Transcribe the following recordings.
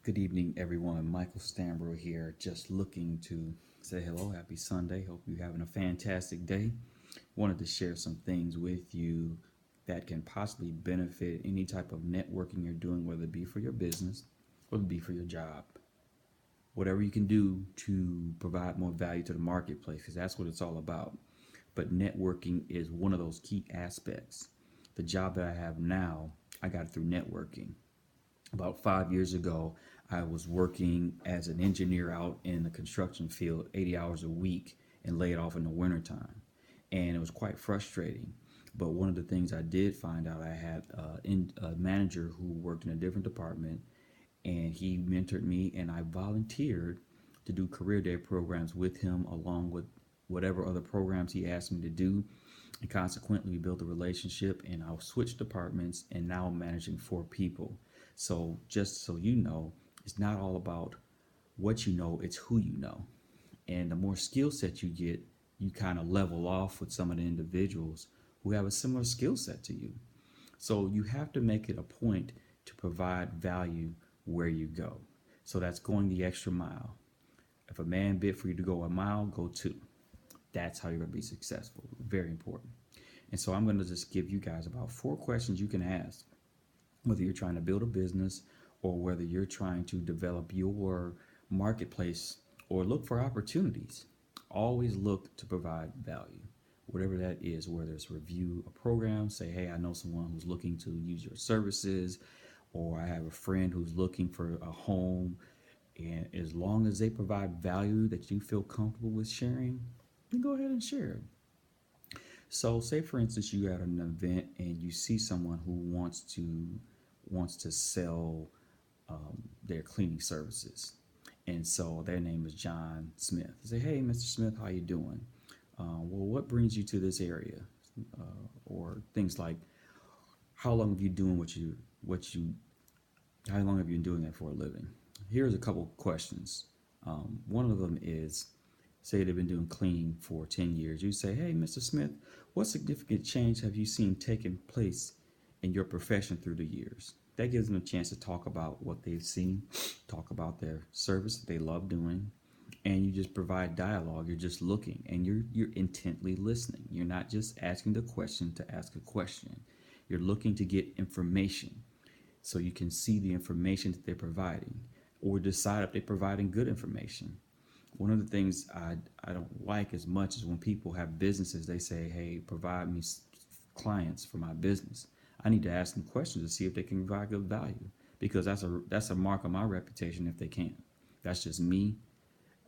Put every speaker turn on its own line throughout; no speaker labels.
Good evening, everyone. Michael Stanbrough here, just looking to say hello. Happy Sunday. Hope you're having a fantastic day. Wanted to share some things with you that can possibly benefit any type of networking you're doing, whether it be for your business, whether it be for your job, whatever you can do to provide more value to the marketplace, because that's what it's all about. But networking is one of those key aspects. The job that I have now, I got it through networking. About 5 years ago, I was working as an engineer out in the construction field, 80 hours a week, and laid off in the wintertime. And it was quite frustrating. But one of the things I did find out, I had a manager who worked in a different department, and he mentored me, and I volunteered to do career day programs with him, along with whatever other programs he asked me to do. And consequently, we built a relationship, and I switched departments, and now I'm managing 4 people. So just so you know, it's not all about what you know, it's who you know. And the more skill set you get, you kind of level off with some of the individuals who have a similar skill set to you. So you have to make it a point to provide value where you go. So that's going the extra mile. If a man bid for you to go a mile, go two. That's how you're going to be successful. Very important. And so I'm going to just give you guys about 4 questions you can ask, whether you're trying to build a business or whether you're trying to develop your marketplace or look for opportunities. Always look to provide value, whatever that is, whether it's review a program, say, hey, I know someone who's looking to use your services, or I have a friend who's looking for a home. And as long as they provide value that you feel comfortable with sharing, then go ahead and share it. So say for instance you're at an event and you see someone who wants to sell their cleaning services, and so their name is John Smith. Say, hey, Mr. Smith, how you doing? Well, what brings you to this area? Or things like, how long have you doing how long have you been doing that for a living? Here's a couple questions. One of them is, say they've been doing cleaning for 10 years. You say, hey, Mr. Smith, what significant change have you seen taking place in your profession through the years? That gives them a chance to talk about what they've seen, talk about their service that they love doing, and you just provide dialogue. You're just looking, and you're intently listening. You're not just asking the question to ask a question. You're looking to get information so you can see the information that they're providing or decide if they're providing good information. One of the things I don't like as much is when people have businesses, they say, hey, provide me clients for my business. I need to ask them questions to see if they can provide good value, because that's a mark of my reputation if they can't. That's just me.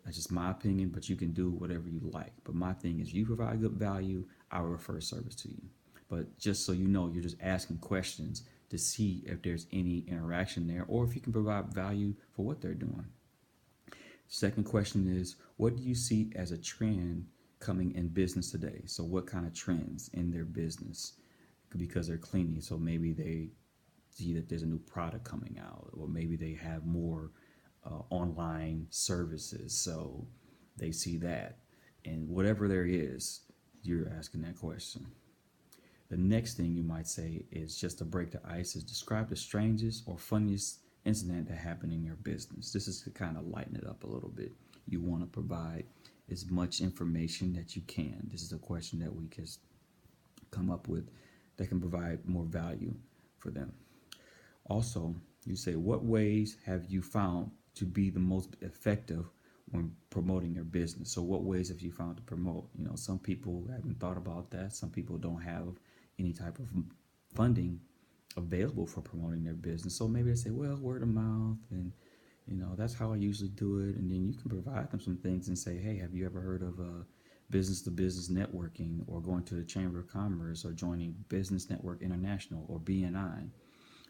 That's just my opinion, but you can do whatever you like. But my thing is, you provide good value, I will refer service to you. But just so you know, you're just asking questions to see if there's any interaction there, or if you can provide value for what they're doing. Second question is, what do you see as a trend coming in business today? So what kind of trends in their business? Because they're cleaning, so maybe they see that there's a new product coming out, or maybe they have more online services, so they see that. And whatever there is, you're asking that question. The next thing you might say is, just to break the ice, is describe the strangest or funniest incident that happened in your business. This is to kind of lighten it up a little bit. You want to provide as much information that you can. This is a question that we can come up with that can provide more value for them. Also, you say, what ways have you found to be the most effective when promoting your business? So what ways have you found to promote? Some people haven't thought about that. Some people don't have any type of funding available for promoting their business. So maybe they say, well, word of mouth, and that's how I usually do it. And then you can provide them some things and say, hey, have you ever heard of business to business networking, or going to the Chamber of Commerce, or joining Business Network International, or BNI?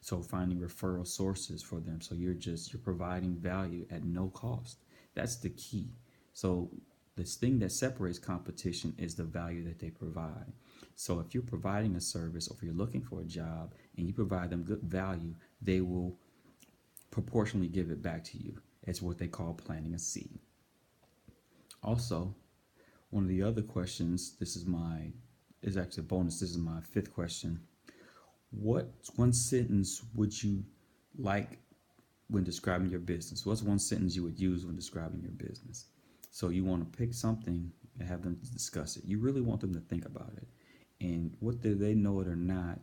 So finding referral sources for them. So you're providing value at no cost. That's the key. So this thing that separates competition is the value that they provide. So if you're providing a service, or if you're looking for a job and you provide them good value, they will proportionally give it back to you. It's what they call planting a seed. Also, one of the other questions, is actually a bonus. This is my 5th question. What one sentence would you like when describing your business? What's one sentence you would use when describing your business? So you want to pick something and have them discuss it. You really want them to think about it. And whether they know it or not,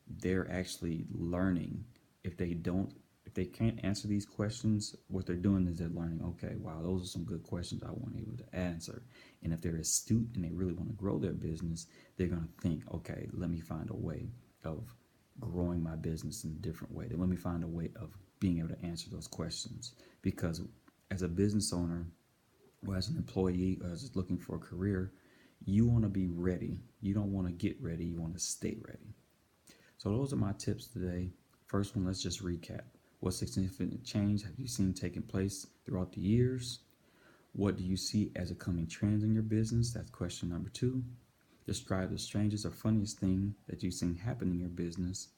they're actually learning. If they don't, if they can't answer these questions, what they're doing is they're learning, okay, wow, those are some good questions I wasn't able to answer. And if they're astute and they really want to grow their business, they're going to think, okay, let me find a way of growing my business in a different way. Then let me find a way of being able to answer those questions. Because as a business owner or as an employee or as looking for a career, you want to be ready. You don't want to get ready. You want to stay ready. So those are my tips today. First one, let's just recap. What significant change have you seen taking place throughout the years? What do you see as a coming trend in your business? That's question number 2. Describe the strangest or funniest thing that you've seen happen in your business.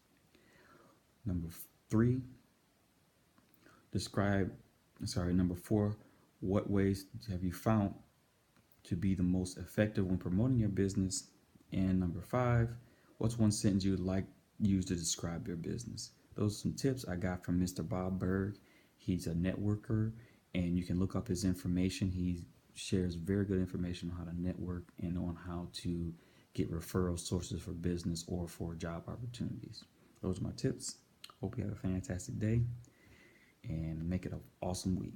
Number 3, number 4, what ways have you found to be the most effective when promoting your business? And number 5, what's one sentence you would like use to describe your business? Those are some tips I got from Mr. Bob Berg. He's a networker, and you can look up his information. He shares very good information on how to network and on how to get referral sources for business or for job opportunities. Those are my tips. Hope you have a fantastic day and make it an awesome week.